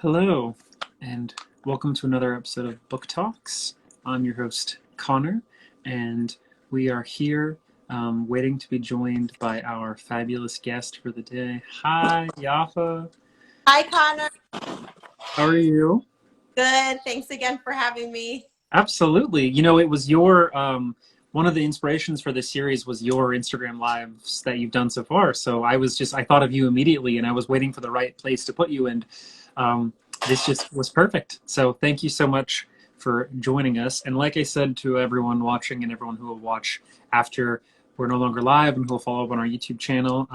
Hello, and welcome to another episode of Book Talks. I'm your host, Connor, and we are here waiting to be joined by our fabulous guest for the day. Hi, Yaffa. Hi, Connor. How are you? Good. Thanks again for having me. Absolutely. You know, it was your one of the inspirations for this series was your Instagram lives that you've done so far. So I thought of you immediately, and I was waiting for the right place to put you, and um, this just was perfect. So thank you so much for joining us. And like I said to everyone watching and everyone who will watch after we're no longer live and who will follow up on our YouTube channel,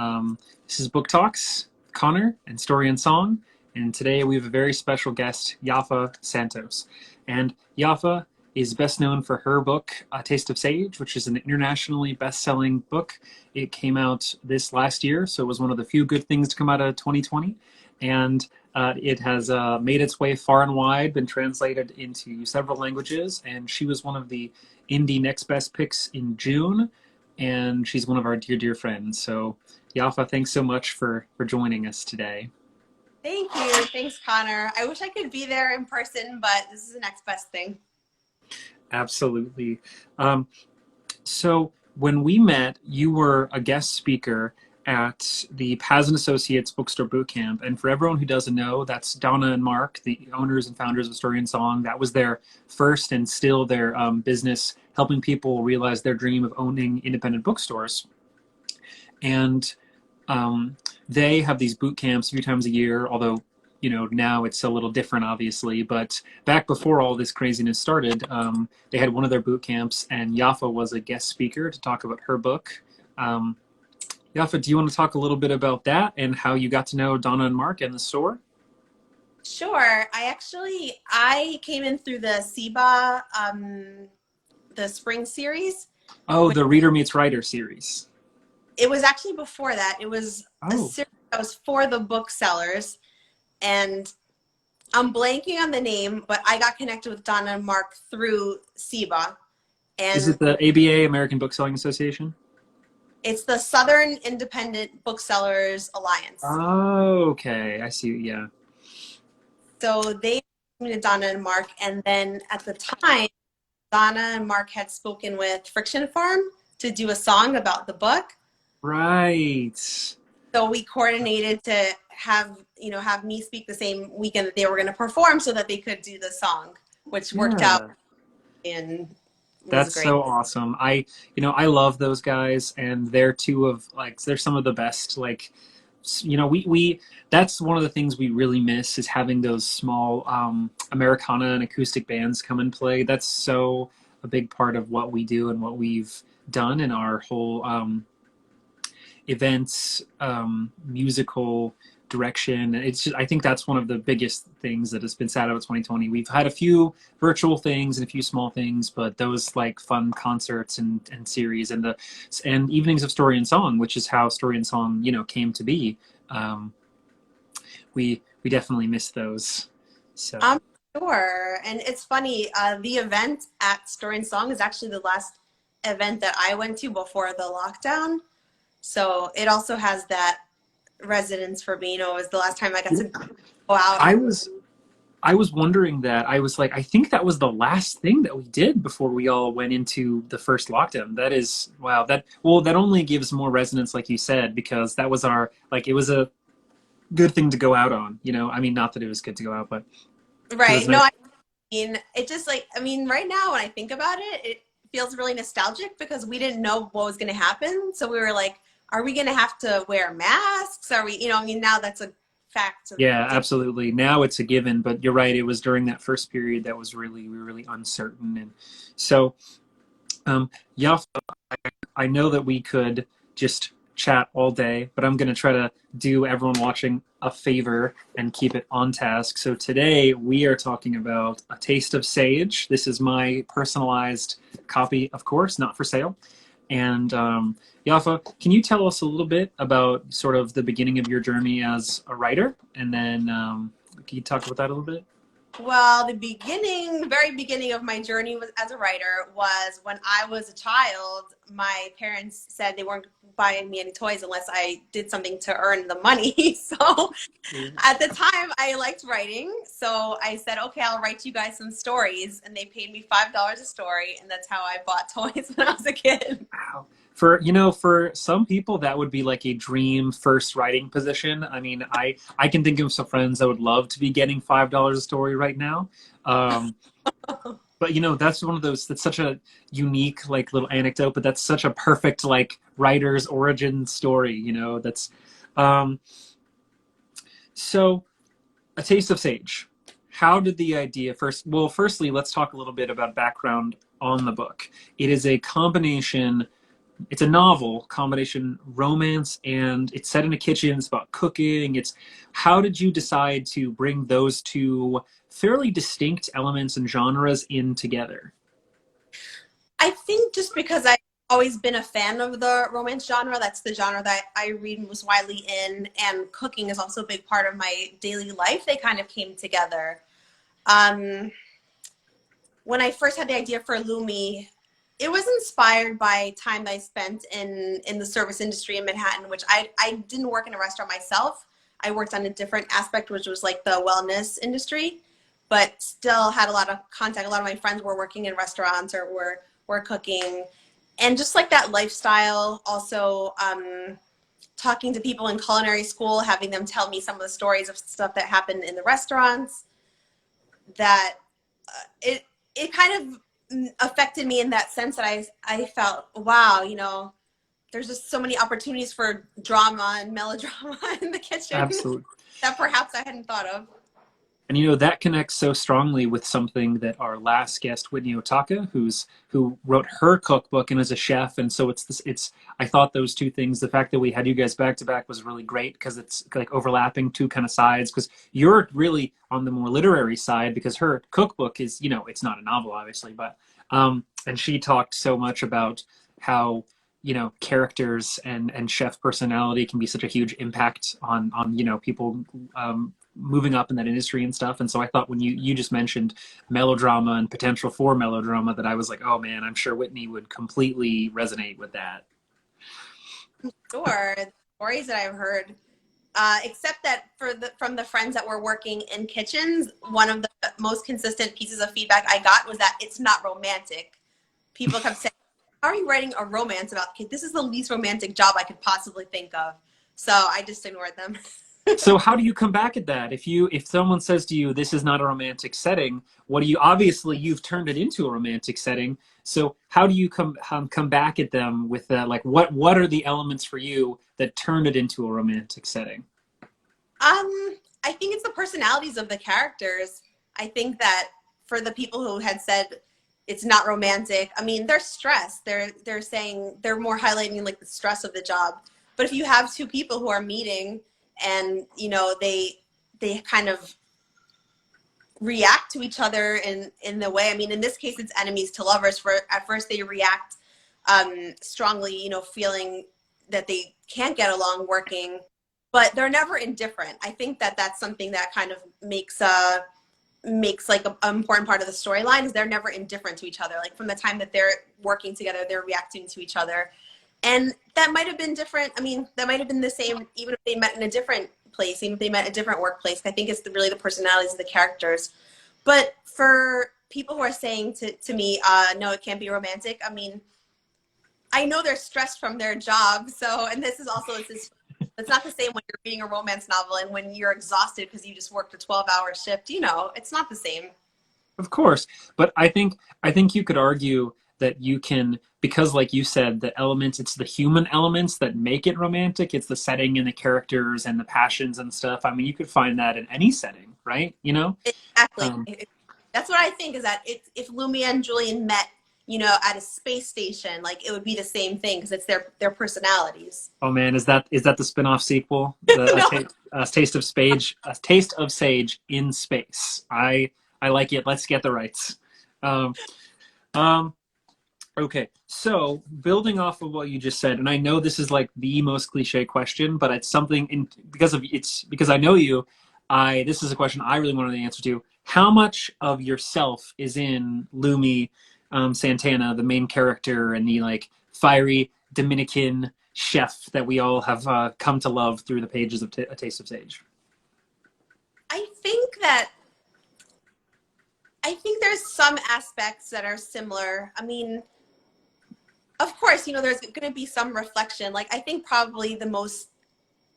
this is Book Talks, Connor and Story and Song. And today we have a very special guest, Yaffa Santos. And Yaffa is best known for her book, A Taste of Sage, which is an internationally best-selling book. It came out this last year, so it was one of the few good things to come out of 2020. And it has made its way far and wide, been translated into several languages, and she was one of the Indie Next Best picks in June, and she's one of our dear, dear friends. So, Yaffa, thanks so much for joining us today. Thank you. Thanks, Connor. I wish I could be there in person, but this is the next best thing. Absolutely. So when we met, you were a guest speaker at the Paz and Associates Bookstore Bootcamp. And for everyone who doesn't know, that's Donna and Mark, the owners and founders of Story and Song. That was their first and still their business, helping people realize their dream of owning independent bookstores. And they have these boot camps a few times a year, although now it's a little different, obviously. But back before all this craziness started, they had one of their boot camps, and Yaffa was a guest speaker to talk about her book. Yaffa, do you want to talk a little bit about that and how you got to know Donna and Mark and the store? Sure. I came in through the SIBA, the spring series. Oh, the Reader Meets Writer series. It was actually before that. It was a Oh, series that was for the booksellers. And I'm blanking on the name, but I got connected with Donna and Mark through SIBA. is And it the ABA, American Bookselling Association? it's the Southern Independent Booksellers Alliance. Oh, okay. I see. Yeah. So they me to Donna and Mark, and then at the time, Donna and Mark had spoken with Friction Farm to do a song about the book. Right. So we coordinated to have me speak the same weekend that they were going to perform, so that they could do the song, which worked out Yeah. and was That's great. so awesome. I love those guys, and they're two of they're some of the best. We that's one of the things we really miss is having those small Americana and acoustic bands come and play. That's so a big part of what we do and what we've done in our whole events, musical direction. It's just, I think that's one of the biggest things that has been sad about 2020. We've had a few virtual things and a few small things, but those like fun concerts and series and evenings of Story and Song, which is how Story and Song came to be. Um, we definitely miss those. So I'm sure. And it's funny, the event at Story and Song is actually the last event that I went to before the lockdown. So it also has that resonance for me. It was the last time I got to go out. I was wondering that. I was like, I think that was the last thing that we did before we all went into the first lockdown. That is, wow. That only gives more resonance, like you said, because that was it was a good thing to go out on. I mean, not that it was good to go out, but it was Right. No, nice. I mean, it just right now when I think about it, it feels really nostalgic because we didn't know what was going to happen. So we were like, are we going to have to wear masks? Are we, now that's a fact. Yeah, absolutely. Now it's a given, but you're right. It was during that first period that we were really uncertain. And so, Yaffa, I know that we could just chat all day, but I'm going to try to do everyone watching a favor and keep it on task. So today we are talking about A Taste of Sage. This is my personalized copy, of course, not for sale. And Yaffa, can you tell us a little bit about sort of the beginning of your journey as a writer? And then can you talk about that a little bit? Well, the beginning, very beginning of my journey was, as a writer, was when I was a child. My parents said they weren't buying me any toys unless I did something to earn the money. So at the time, I liked writing. So I said, okay, I'll write you guys some stories. And they paid me $5 a story. And that's how I bought toys when I was a kid. Wow. For some people that would be like a dream first writing position. I mean, I can think of some friends that would love to be getting $5 a story right now. Um, but that's one of those, that's such a unique like little anecdote, but that's such a perfect like writer's origin story, that's um so A Taste of Sage. How did the idea first? Well, firstly, let's talk a little bit about background on the book. It is a combination, it's a novel combination romance, and it's set in a kitchen. It's about cooking. It's How did you decide to bring those two fairly distinct elements and genres in together? I think just because I've always been a fan of the romance genre, that's the genre that I read most widely in, and cooking is also a big part of my daily life. They kind of came together. Um, when I first had the idea for Lumi, it was inspired by time that I spent in the service industry in Manhattan, which I didn't work in a restaurant myself. I worked on a different aspect, which was like the wellness industry, but still had a lot of contact. A lot of my friends were working in restaurants or were cooking. And just like that lifestyle, also talking to people in culinary school, having them tell me some of the stories of stuff that happened in the restaurants, that it kind of affected me in that sense that I felt, wow, there's just so many opportunities for drama and melodrama in the kitchen Absolutely. that perhaps I hadn't thought of. And that connects so strongly with something that our last guest, Whitney Otaka, who wrote her cookbook and is a chef. And so it's I thought those two things, the fact that we had you guys back to back was really great because it's like overlapping two kind of sides. Because you're really on the more literary side because her cookbook is, it's not a novel, obviously, but and she talked so much about how characters and chef personality can be such a huge impact on people moving up in that industry and stuff. And so I thought when you just mentioned melodrama and potential for melodrama, that I was like, oh man, I'm sure Whitney would completely resonate with that. Sure, the stories that I've heard, except that from the friends that were working in kitchens, one of the most consistent pieces of feedback I got was that it's not romantic. People kept saying, how are you writing a romance about kids? This is the least romantic job I could possibly think of. So I just ignored them. So how do you come back at that? If someone says to you, this is not a romantic setting, what do you, obviously you've turned it into a romantic setting. So how do you come back at them with that? Like what are the elements for you that turn it into a romantic setting? I think it's the personalities of the characters. I think that for the people who had said it's not romantic, I mean, they're stressed. They're saying they're more highlighting like the stress of the job. But if you have two people who are meeting and they kind of react to each other in the way, I mean, in this case it's enemies to lovers. For at first they react strongly, feeling that they can't get along working, but they're never indifferent. I think that that's something that kind of makes like an important part of the storyline, is they're never indifferent to each other. Like from the time that they're working together, they're reacting to each other. And that might have been different. I mean, that might have been the same even if they met in a different place, even if they met in a different workplace. I think it's really the personalities of the characters. But for people who are saying to me, no, it can't be romantic, I mean, I know they're stressed from their job. So, and this is also, it's not the same when you're reading a romance novel and when you're exhausted because you just worked a 12-hour shift. It's not the same. Of course, but I think you could argue that you can, because like you said, the elements, it's the human elements that make it romantic. It's the setting and the characters and the passions and stuff. I mean, you could find that in any setting, right? Exactly. Um, That's what I think, is that if Lumia and Julian met, at a space station, like it would be the same thing because it's their personalities. oh man, is that the spin-off sequel? The No. a taste of sage in space. I like it. Let's get the rights. Um, um, Okay, so building off of what you just said, and I know this is like the most cliche question, but it's something because I know you, this is a question I really wanted the answer to. how much of yourself is in Lumi Santana, the main character and the like fiery Dominican chef that we all have come to love through the pages of A Taste of Sage? I think that I think there's some aspects that are similar. I mean, of course, there's going to be some reflection. Like, I think probably the most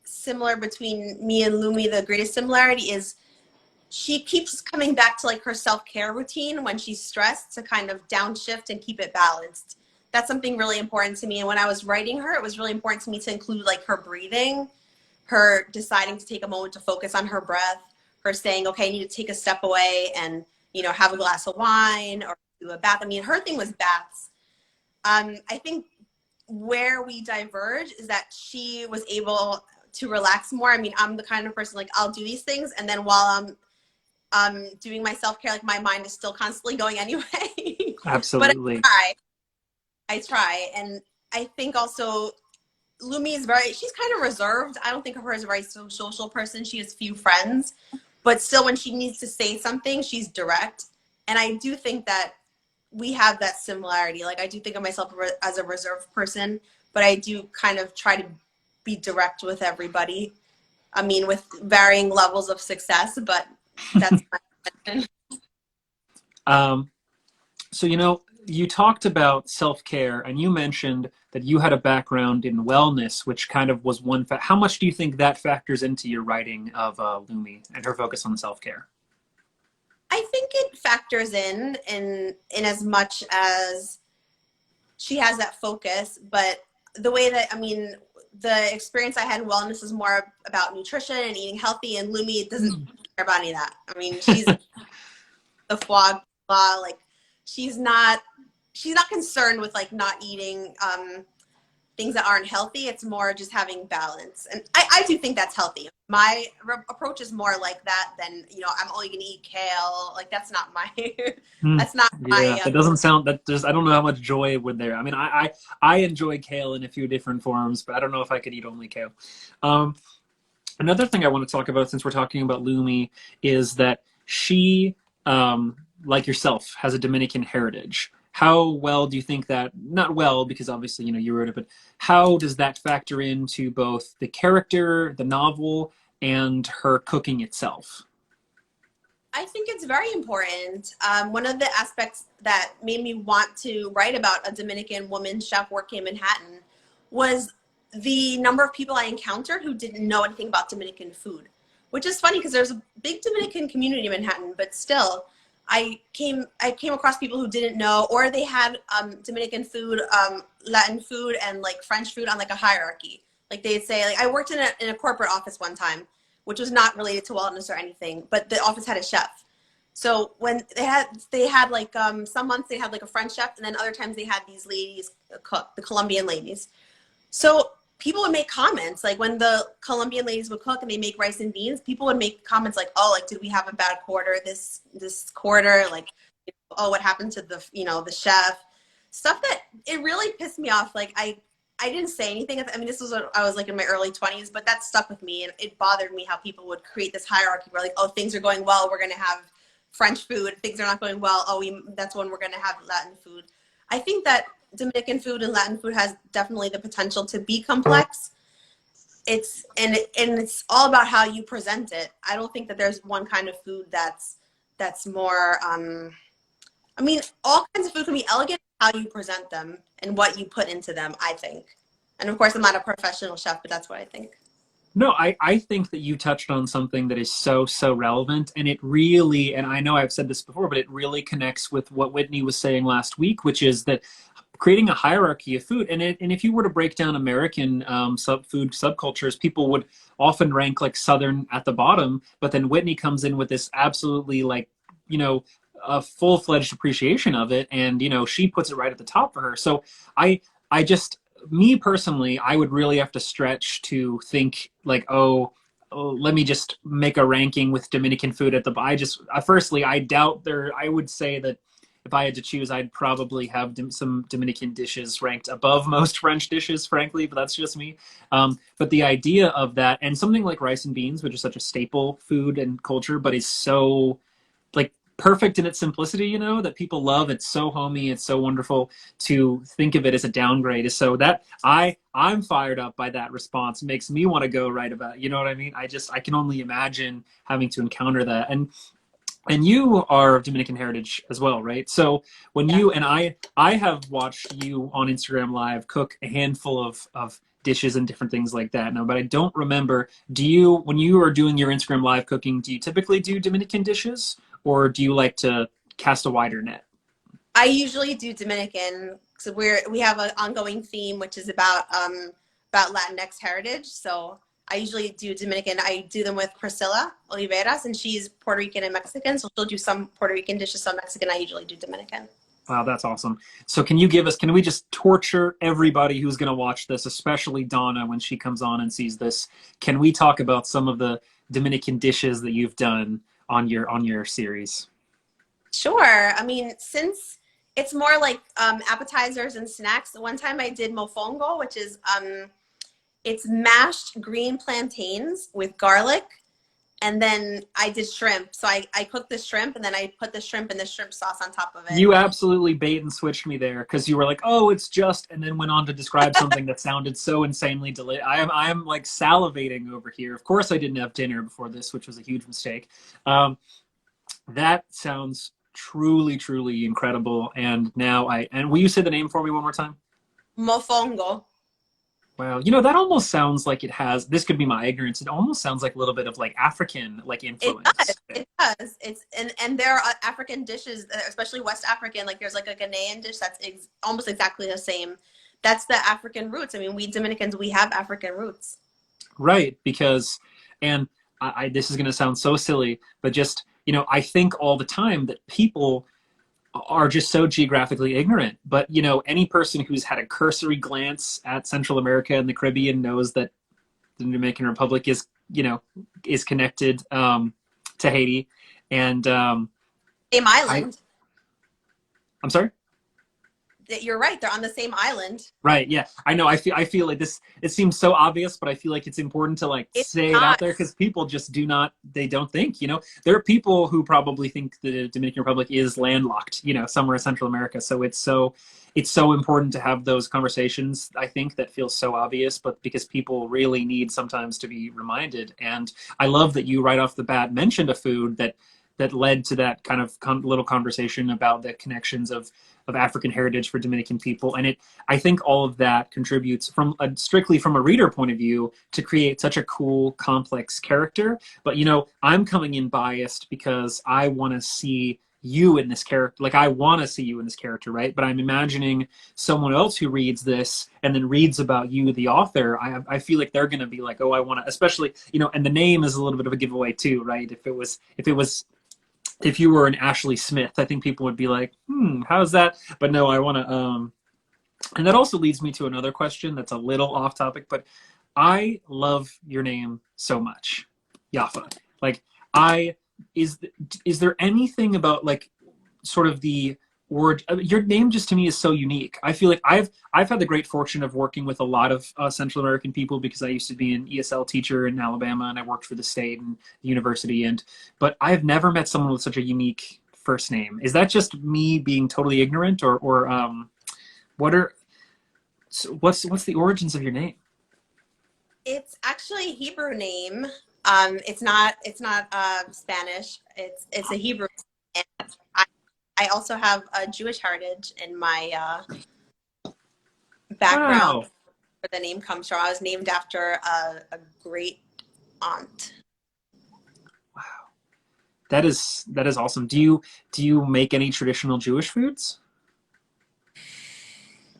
similar between me and Lumi, the greatest similarity is she keeps coming back to like her self-care routine when she's stressed to kind of downshift and keep it balanced. That's something really important to me. And when I was writing her, it was really important to me to include like her breathing, her deciding to take a moment to focus on her breath, her saying, okay, I need to take a step away and, have a glass of wine or do a bath. I mean, her thing was baths. I think where we diverge is that she was able to relax more. I mean, I'm the kind of person like I'll do these things, and then while I'm doing my self-care, like my mind is still constantly going anyway. But Absolutely. I try, and I think also Lumi is she's kind of reserved. I don't think of her as a very social person. She has few friends, but still when she needs to say something, she's direct. And I do think that we have that similarity. Like, I do think of myself as a reserved person, but I do kind of try to be direct with everybody. I mean, with varying levels of success, but that's my intention. Um, so, you talked about self-care and you mentioned that you had a background in wellness, which kind of was one how much do you think that factors into your writing of Lumi and her focus on self-care? I think it factors in as much as she has that focus, but the way that, I mean, the experience I had in wellness is more about nutrition and eating healthy, and Lumi doesn't care about any of that. I mean, she's the foie gras, like she's not concerned with like not eating things that aren't healthy. It's more just having balance, and I do think that's healthy. My approach is more like that than I'm only gonna eat kale. Like, that's not my that's not Yeah, my that doesn't sound that just I don't know how much joy would there. I mean, I enjoy kale in a few different forms, but I don't know if I could eat only kale. Um, Another thing I want to talk about since we're talking about Lumi is that she, like yourself, has a Dominican heritage. How well do you think that, not well, because obviously, you wrote it, but how does that factor into both the character, the novel, and her cooking itself? I think it's very important. One of the aspects that made me want to write about a Dominican woman chef working in Manhattan was the number of people I encountered who didn't know anything about Dominican food, which is funny because there's a big Dominican community in Manhattan, but still, I came across people who didn't know, or they had Dominican food, Latin food, and like French food on like a hierarchy. Like, they'd say, like, I worked in a corporate office one time, which was not related to wellness or anything, but the office had a chef. So when they had like some months they had like a French chef, and then other times they had these ladies cook, the Colombian ladies. So people would make comments, like when the Colombian ladies would cook and they make rice and beans, people would make comments like, oh, like, did we have a bad quarter this quarter? Like, oh, what happened to the the chef? Stuff that it really pissed me off. Like, I didn't say anything. I mean, this was I was like in my early 20s, but that stuck with me, and it bothered me how people would create this hierarchy where like, oh, things are going well, we're gonna have French food. Things are not going well, oh, that's when we're gonna have Latin food. I think that Dominican food and Latin food has definitely the potential to be complex. It's all about how you present it. I don't think that there's one kind of food that's more. I mean, all kinds of food can be elegant. How you present them and what you put into them, I think. And of course, I'm not a professional chef, but that's what I think. No, I think that you touched on something that is so, so relevant. And it really, and I know I've said this before, but it really connects with what Whitney was saying last week, which is that creating a hierarchy of food. And if you were to break down American food subcultures, people would often rank like Southern at the bottom. But then Whitney comes in with this absolutely like, you know, a full-fledged appreciation of it. And, she puts it right at the top for her. So I just, me personally, I would really have to stretch to think like, oh, let me just make a ranking with Dominican food at the. Firstly, I doubt there. I would say that if I had to choose, I'd probably have some Dominican dishes ranked above most French dishes, frankly. But that's just me. But the idea of that, and something like rice and beans, which is such a staple food and culture, but is so like perfect in its simplicity, you know, that people love. It's so homey, it's so wonderful. To think of it as a downgrade is so that I'm fired up by that response. It makes me want to go write about it. You know what I mean? I can only imagine having to encounter that. And you are of Dominican heritage as well, right? So when Yeah. you and I have watched you on Instagram Live cook a handful of dishes and different things like that now, but I don't remember. Do you, when you are doing your Instagram Live cooking, do you typically do Dominican dishes, or do you like to cast a wider net? I usually do Dominican. So we have an ongoing theme, which is about Latinx heritage. So I usually do Dominican. I do them with Priscilla Oliveras, and she's Puerto Rican and Mexican. So she'll do some Puerto Rican dishes, some Mexican. I usually do Dominican. Wow, that's awesome. So can you give us, can we just torture everybody who's going to watch this, especially Donna when she comes on and sees this? Can we talk about some of the Dominican dishes that you've done on your series? Sure. I mean, since it's more like appetizers and snacks, the one time I did mofongo, which is it's mashed green plantains with garlic, and then I did shrimp. So I cooked the shrimp, and then I put the shrimp and the shrimp sauce on top of it. You absolutely bait and switched me there because you were like, "Oh, it's just," and then went on to describe something that sounded so insanely delicious. I am like salivating over here. Of course, I didn't have dinner before this, which was a huge mistake. Um, that sounds truly, truly incredible. And now and will you say the name for me one more time? Mofongo. Wow, you know, that almost sounds like it has, this could be my ignorance, it almost sounds like a little bit of like African like It does. influence. It does. It's and there are African dishes, especially West African. Like there's like a Ghanaian dish that's almost exactly the same. That's the African roots. I mean, we Dominicans, we have African roots. Right, because, and this is going to sound so silly, but just, you know, I think all the time that people are just so geographically ignorant. But, you know, any person who's had a cursory glance at Central America and the Caribbean knows that the Dominican Republic is, you know, is connected to Haiti. And Same I, island. I'm sorry? You're right. They're on the same island. Right. Yeah. I know. I feel like this, it seems so obvious, but I feel like it's important to like It's say it out not. there because people just do not, they don't think, you know, there are people who probably think the Dominican Republic is landlocked, you know, somewhere in Central America. So it's so important to have those conversations, I think, that feel so obvious, but because people really need sometimes to be reminded. And I love that you right off the bat mentioned a food that led to that kind of little conversation about the connections of African heritage for Dominican people. And I think all of that contributes from strictly from a reader point of view to create such a cool, complex character. But, you know, I'm coming in biased because I want to see you in this character. Like, I want to see you in this character, right? But I'm imagining someone else who reads this and then reads about you, the author. I feel like they're going to be like, oh, I want to, especially, you know, and the name is a little bit of a giveaway too, right? If you were an Ashley Smith, I think people would be like, how's that? But no, I want to, and that also leads me to another question that's a little off topic, but I love your name so much, Yaffa. Like, I, is, is there anything about like sort of the word, your name just to me is so unique. I feel like I've had the great fortune of working with a lot of Central American people because I used to be an ESL teacher in Alabama and I worked for the state and the university, and but I've never met someone with such a unique first name. Is that just me being totally ignorant, or what are what's the origins of your name? It's actually a Hebrew name. It's not Spanish. It's a Hebrew. And I also have a Jewish heritage in my background. Wow. Where the name comes from. I was named after a great aunt. Wow. That is awesome. Do you make any traditional Jewish foods?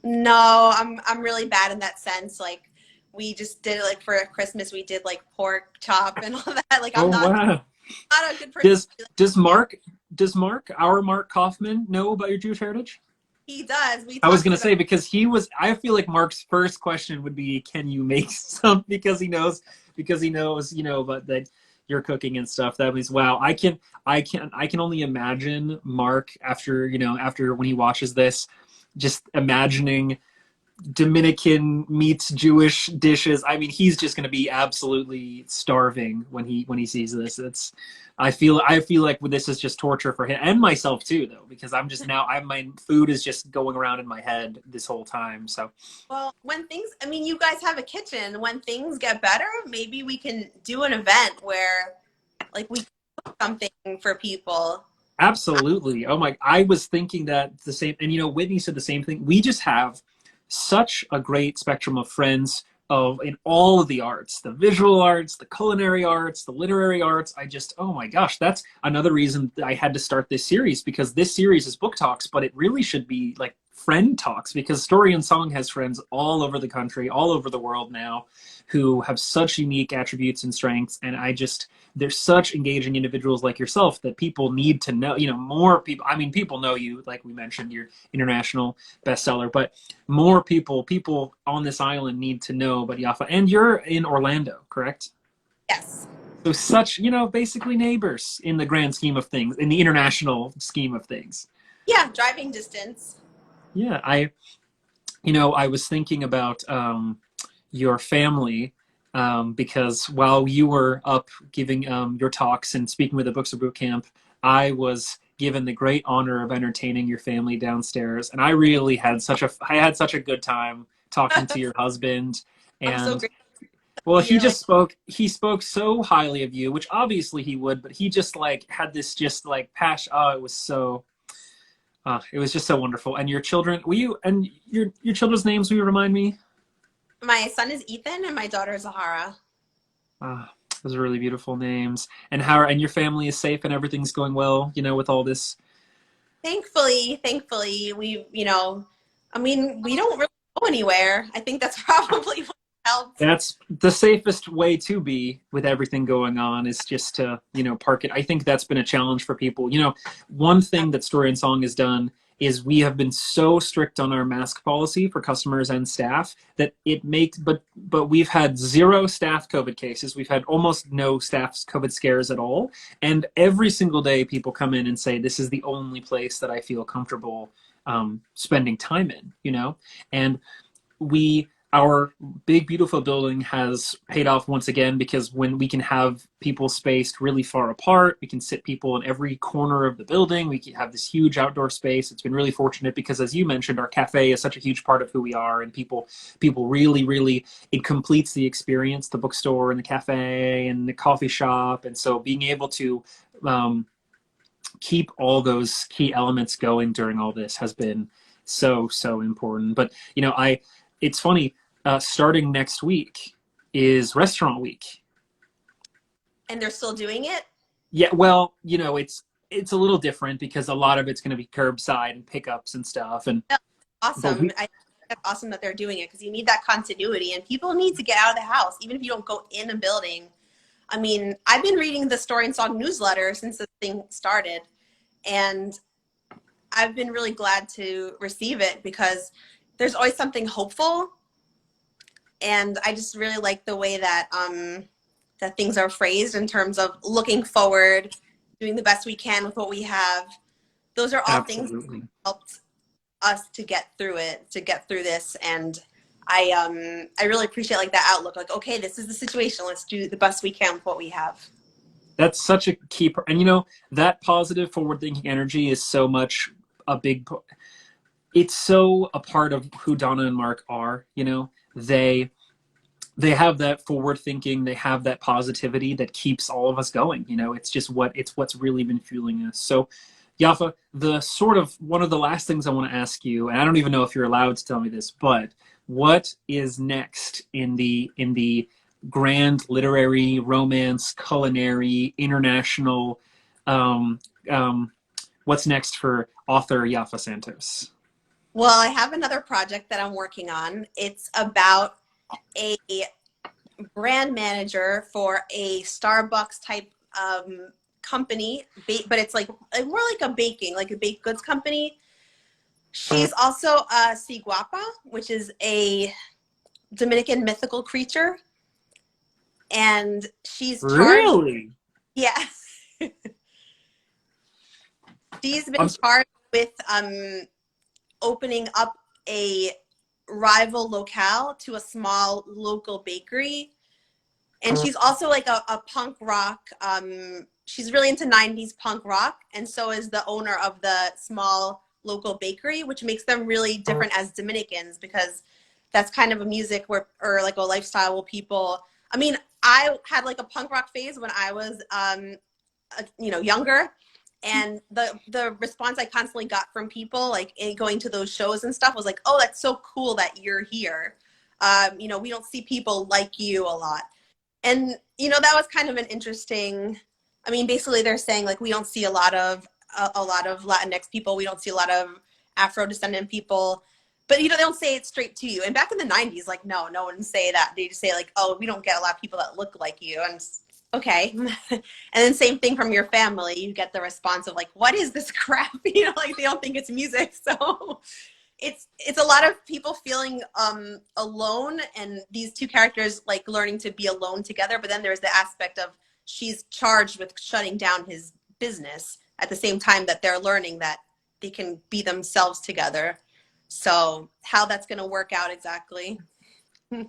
No, I'm really bad in that sense. Like we just did it like for Christmas. We did like pork chop and all that. Like Oh I'm wow. not a good person. Does our Mark Kaufman know about your Jewish heritage? He does. We I was talked gonna about say because I feel like Mark's first question would be, can you make some, because he knows, you know, but that you're cooking and stuff. That means wow, I can only imagine Mark after, you know, after when he watches this, just imagining Dominican meets Jewish dishes. I mean, he's just going to be absolutely starving when he sees this. It's I feel like this is just torture for him and myself too, though, because I'm just now I my food is just going around in my head this whole time. So Well, when things, I mean, you guys have a kitchen. When things get better, maybe we can do an event where, like, we cook something for people. absolutely. Oh my, I was thinking that the same, and Whitney said the same thing. We just have such a great spectrum of friends of in all of the arts, the visual arts, the culinary arts, the literary arts. I just, oh my gosh, that's another reason I had to start this series, because this series is book talks, but it really should be like friend talks, because Story and Song has friends all over the country, all over the world now, who have such unique attributes and strengths. And I just, they're such engaging individuals like yourself that people need to know, more people. I mean, people know you, like we mentioned, you're international bestseller, but more people on this island need to know about Yaffa. And you're in Orlando, correct? Yes. So such, basically neighbors in the grand scheme of things, in the international scheme of things. Yeah, driving distance. Yeah, I was thinking about your family, because while you were up giving your talks and speaking with the Books of Boot Camp, I was given the great honor of entertaining your family downstairs, and I had such a good time talking to your husband. I'm so And grateful well, to he hear, like, just spoke so highly of you, which obviously he would, but he just like had this just like passion. Oh, it was just so wonderful. And your children, will you and your children's names, will you remind me? my son is Ethan and my daughter is Zahara. Those are really beautiful names. And your family is safe and everything's going well, with all this. Thankfully, I mean, we don't really go anywhere. I think that's probably what helped. That's the safest way to be with everything going on, is just to, park it. I think that's been a challenge for people. One thing that Story and Song has done is we have been so strict on our mask policy for customers and staff that it makes, but we've had zero staff COVID cases. We've had almost no staff COVID scares at all. And every single day people come in and say, this is the only place that I feel comfortable spending time in. And our big beautiful building has paid off once again, because when we can have people spaced really far apart, we can sit people in every corner of the building, we can have this huge outdoor space. It's been really fortunate because, as you mentioned, our cafe is such a huge part of who we are, and people really, it completes the experience, the bookstore and the cafe and the coffee shop. And so being able to keep all those key elements going during all this has been so important. But it's funny. Starting next week is Restaurant Week. And they're still doing it. Yeah, well, it's a little different because a lot of it's going to be curbside and pickups and stuff. And That's but awesome. I think that's awesome that they're doing it because you need that continuity and people need to get out of the house, even if you don't go in a building. I mean, I've been reading the Story and Song newsletter since this thing started, and I've been really glad to receive it because there's always something hopeful. And I just really like the way that that things are phrased in terms of looking forward, doing the best we can with what we have. Those are all things that absolutely. helped us to get through it, to get through this. And I really appreciate like that outlook. Like, okay, this is the situation. Let's do the best we can with what we have. That's such a key part. And that positive forward thinking energy is so much a big it's so a part of who Donna and Mark are. They have that forward thinking, they have that positivity that keeps all of us going. It's what's really been fueling us. So Yaffa, the sort of one of the last things I want to ask you, and I don't even know if you're allowed to tell me this, but what is next in the grand literary, romance, culinary, international, um, um, what's next for author Yaffa Santos? Well, I have another project that I'm working on. It's about a brand manager for a Starbucks type company, but it's like more like a baking, like a baked goods company. She's also a ciguapa, which is a Dominican mythical creature, and she's charged. Really? Yeah, she's been I'm charged with opening up a rival locale to a small local bakery. And she's also like a punk rock. She's really into 90s punk rock. And so is the owner of the small local bakery, which makes them really different as Dominicans, because that's kind of a music where, or like a lifestyle where people, I mean, I had like a punk rock phase when I was, younger. And the response I constantly got from people like going to those shows and stuff was like, oh, that's so cool that you're here. We don't see people like you a lot. And that was kind of an interesting, I mean, basically they're saying like we don't see a lot of Latinx people, we don't see a lot of Afro descendant people, but they don't say it straight to you. And back in the 90s, like no one would say that. They just say like, oh, we don't get a lot of people that look like you. And okay. And then same thing from your family, you get the response of like, what is this crap? Like they don't think it's music. So it's a lot of people feeling alone, and these two characters like learning to be alone together. But then there's the aspect of she's charged with shutting down his business at the same time that they're learning that they can be themselves together. So how that's going to work out exactly.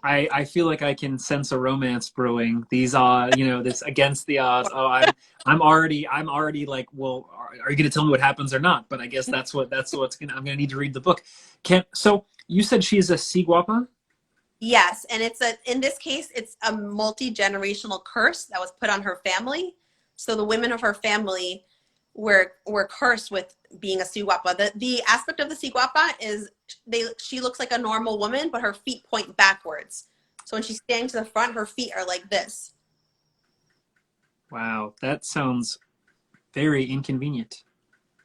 I feel like I can sense a romance brewing. These this against the odds. Oh, I'm already like, well, are you going to tell me what happens or not? But I guess that's what's gonna. I'm going to need to read the book. So you said she's a Siguapa? Yes, and in this case it's a multi-generational curse that was put on her family. So the women of her family were cursed with being a Siguapa. The aspect of the Siguapa is she looks like a normal woman, but her feet point backwards. So when she's standing to the front, her feet are like this. Wow, that sounds very inconvenient.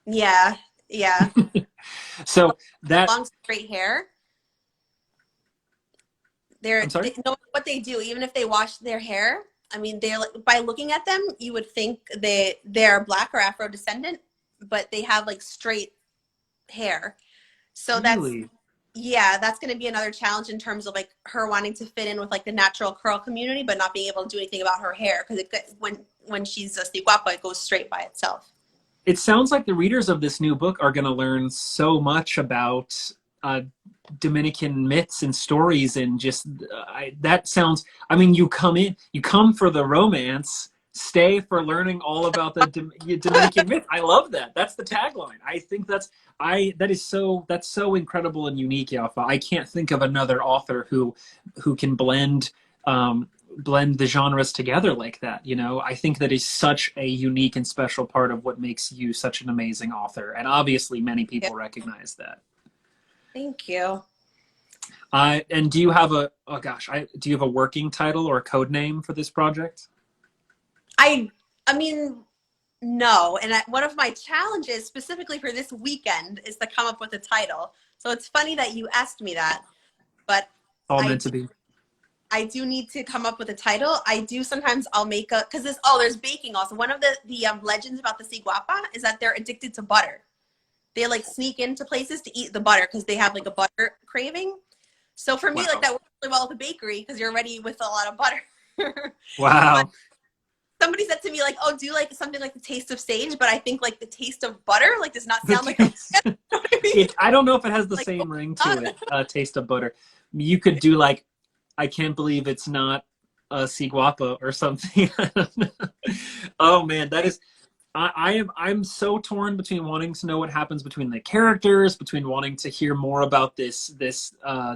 Yeah, yeah. So that Long straight hair. I'm sorry? They know what they do, even if they wash their hair. I mean, they're like, by looking at them, you would think they're Black or Afro descendant, but they have like straight hair. So Really? that's going to be another challenge in terms of like her wanting to fit in with like the natural curl community, but not being able to do anything about her hair, because when she's a Siguapa, it goes straight by itself. It sounds like the readers of this new book are going to learn so much about uh, Dominican myths and stories, and just that sounds. I mean, you come for the romance, stay for learning all about the Dominican myth. I love that. That's the tagline. I think that's so incredible and unique, Yaffa. I can't think of another author who can blend the genres together like that. I think that is such a unique and special part of what makes you such an amazing author, and obviously many people recognize that. Thank you. And do you have do you have a working title or a code name for this project? I mean, no. And one of my challenges specifically for this weekend is to come up with a title. So it's funny that you asked me that, but All meant to be. I do need to come up with a title. I do sometimes I'll make because there's baking also. One of the legends about the Siguapa is that they're addicted to butter. They like sneak into places to eat the butter because they have like a butter craving. So for me, Wow. like that works really well with a bakery because you're ready with a lot of butter. Wow. Somebody said to me like, oh, do like something like the taste of sage, but I think like the taste of butter like does not sound like I don't know if it has the like, same ring to it. Taste of butter. You could do like, I can't believe it's not a Siguapa or something. Oh man, that is. I'm so torn between wanting to know what happens between the characters, between wanting to hear more about this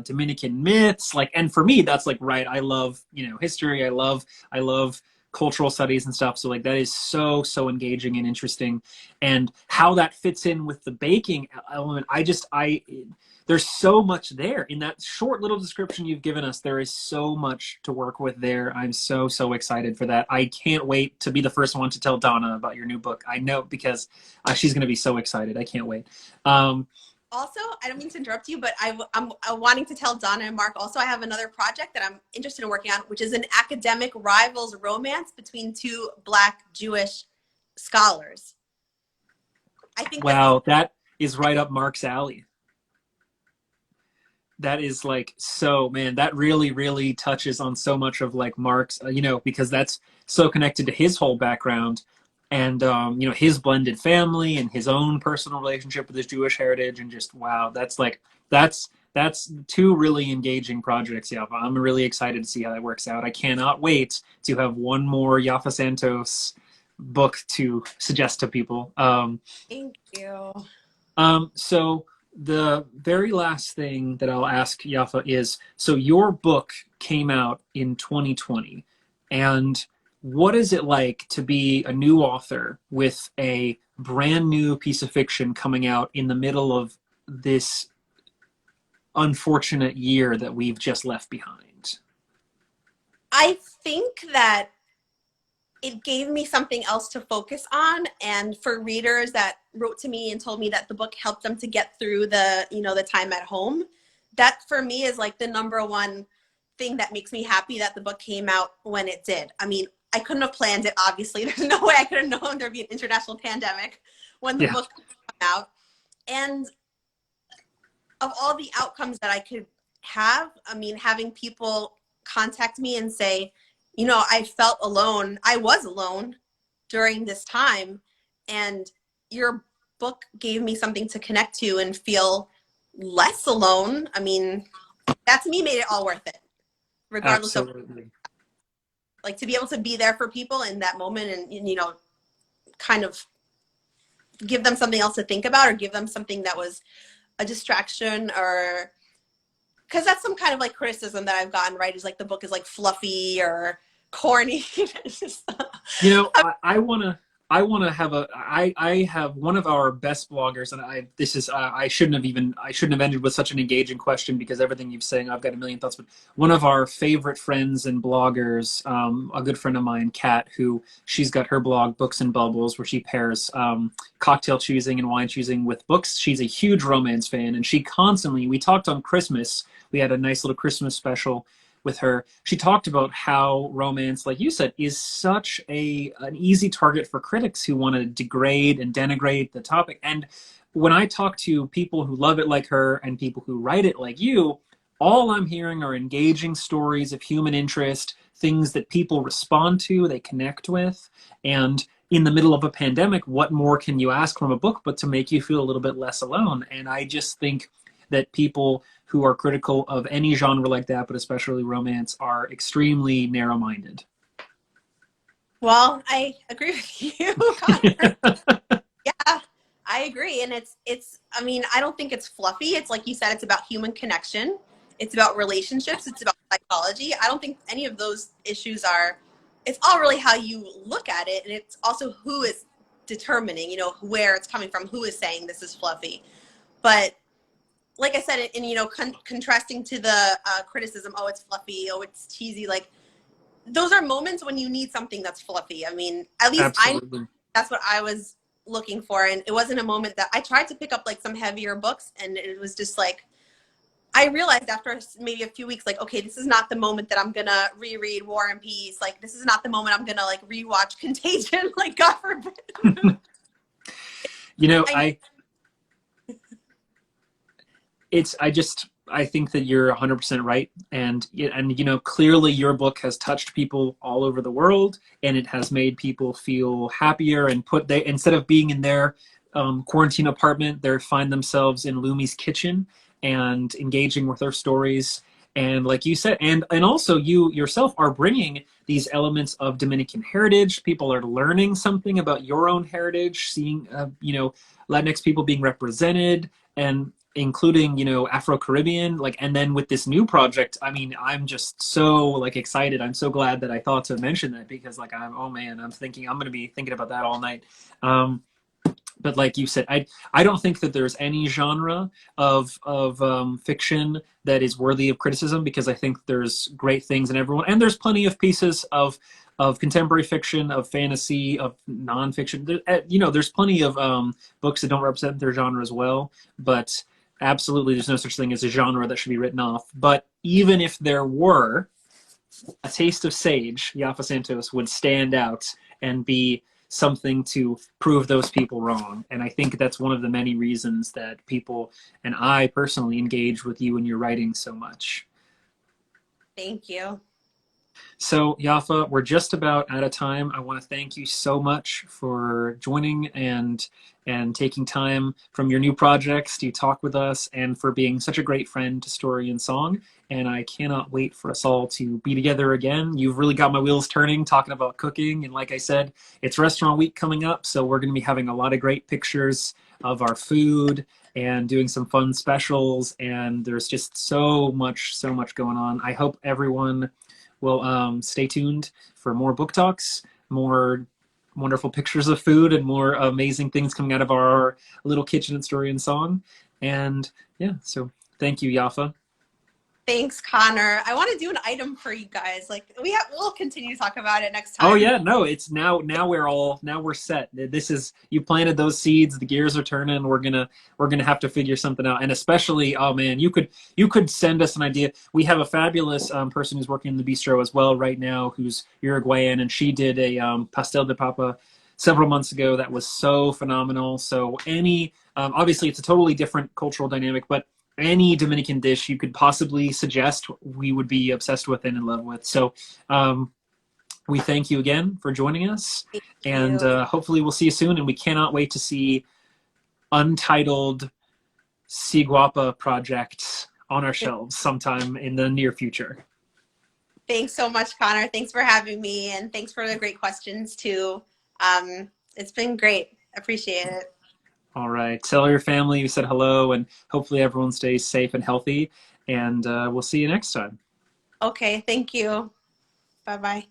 Dominican myths, like, and for me that's like right. I love history. I love cultural studies and stuff. So like that is so engaging and interesting, and how that fits in with the baking element. There's so much there in that short little description you've given us. There is so much to work with there. I'm so excited for that. I can't wait to be the first one to tell Donna about your new book. I know, because she's going to be so excited. I can't wait. Also, I don't mean to interrupt you, but I'm wanting to tell Donna and Mark also I have another project that I'm interested in working on, which is an academic rivals romance between two Black Jewish scholars. I think Wow, that is right up Mark's alley. That is like, so man, that really touches on so much of like Mark's, because that's so connected to his whole background, and his blended family and his own personal relationship with his Jewish heritage, and just wow, that's that's two really engaging projects, Yaffa. I'm really excited to see how that works out. I cannot wait to have one more Yaffa Santos book to suggest to people. Thank you. So the very last thing that I'll ask Yaffa is, so your book came out in 2020, and what is it like to be a new author with a brand new piece of fiction coming out in the middle of this unfortunate year that we've just left behind? I think that it gave me something else to focus on, and for readers that wrote to me and told me that the book helped them to get through the time at home, that for me is like the number one thing that makes me happy that the book came out when it did. I mean, I couldn't have planned it, obviously. There's no way I could have known there'd be an international pandemic when the Yeah, book came out. And of all the outcomes that I could have, I mean, having people contact me and say, I felt alone. I was alone during this time, and your book gave me something to connect to and feel less alone. I mean, that to me made it all worth it, regardless of, absolutely. like, to be able to be there for people in that moment and kind of give them something else to think about, or give them something that was a distraction, or because that's some kind of like criticism that I've gotten, right? Is like the book is like fluffy or corny. It's just, You know, I want to have I have one of our best bloggers, and this is I shouldn't have ended with such an engaging question because everything you've saying, I've got a million thoughts. But one of our favorite friends and bloggers, a good friend of mine, Kat, who she's got her blog Books and Bubbles, where she pairs cocktail choosing and wine choosing with books. She's a huge romance fan, and she constantly, we talked on Christmas. We had a nice little Christmas special with her. She talked about how romance, like you said, is such an easy target for critics who want to degrade and denigrate the topic. And when I talk to people who love it like her and people who write it like you, all I'm hearing are engaging stories of human interest, things that people respond to, they connect with. And in the middle of a pandemic, what more can you ask from a book but to make you feel a little bit less alone? And I just think that people who are critical of any genre like that, but especially romance, are extremely narrow-minded. well, I agree with you, Connor. Yeah, I agree. And I mean, I don't think it's fluffy. It's like you said, it's about human connection. It's about relationships. It's about psychology. I don't think any of those issues it's all really how you look at it. And it's also who is determining, where it's coming from, who is saying this is fluffy. But like I said, contrasting to the criticism, oh, it's fluffy, oh, it's cheesy, like those are moments when you need something that's fluffy. I mean, at least Absolutely. that's what I was looking for. And it wasn't a moment that I tried to pick up like some heavier books, and it was just like, I realized after maybe a few weeks, like, okay, this is not the moment that I'm gonna reread War and Peace. Like, this is not the moment I'm gonna like rewatch Contagion. Like, God forbid. You know, I I think that you're 100% right. And clearly your book has touched people all over the world, and it has made people feel happier and instead of being in their quarantine apartment, they find themselves in Lumi's kitchen and engaging with her stories. And like you said, and also you yourself are bringing these elements of Dominican heritage. People are learning something about your own heritage, seeing, Latinx people being represented, and including, Afro-Caribbean. Like, and then with this new project, I mean, I'm just so like excited. I'm so glad that I thought to mention that, because like, oh man, I'm going to be thinking about that all night. But like you said, I don't think that there's any genre of fiction that is worthy of criticism, because I think there's great things in everyone, and there's plenty of pieces of contemporary fiction, of fantasy, of nonfiction. There's plenty of books that don't represent their genre as well. But absolutely, there's no such thing as a genre that should be written off. But even if there were, A Taste of Sage, Yaffa Santos would stand out and be something to prove those people wrong. And I think that's one of the many reasons that people, and I personally, engage with you and your writing so much. Thank you. So, Yaffa, we're just about out of time. I want to thank you so much for joining and taking time from your new projects to talk with us and for being such a great friend to Story and Song. And I cannot wait for us all to be together again. You've really got my wheels turning talking about cooking. And like I said, it's restaurant week coming up. So we're going to be having a lot of great pictures of our food and doing some fun specials. And there's just so much going on. I hope everyone will stay tuned for more book talks, more wonderful pictures of food, and more amazing things coming out of our little kitchen at Story and Song. And yeah, so thank you, Yaffa. Thanks, Connor. I want to do an item for you guys. Like we'll continue to talk about it next Oh time. yeah, no, it's now we're set. This is you planted those seeds, the gears are turning, we're gonna have to figure something out. And especially, oh man, you could send us an idea. We have a fabulous person who's working in the bistro as well right now, who's Uruguayan, and she did a pastel de papa several months ago that was so phenomenal. So any obviously it's a totally different cultural dynamic, but any Dominican dish you could possibly suggest, we would be obsessed with and in love with. So we thank you again for joining us, Thank and you. hopefully we'll see you soon. And we cannot wait to see untitled Siguapa projects on our shelves sometime in the near future. Thanks so much, Connor. Thanks for having me, and thanks for the great questions too. It's been great. Appreciate it. All right. Tell your family you said hello, and hopefully everyone stays safe and healthy. And we'll see you next time. Okay, thank you. Bye-bye.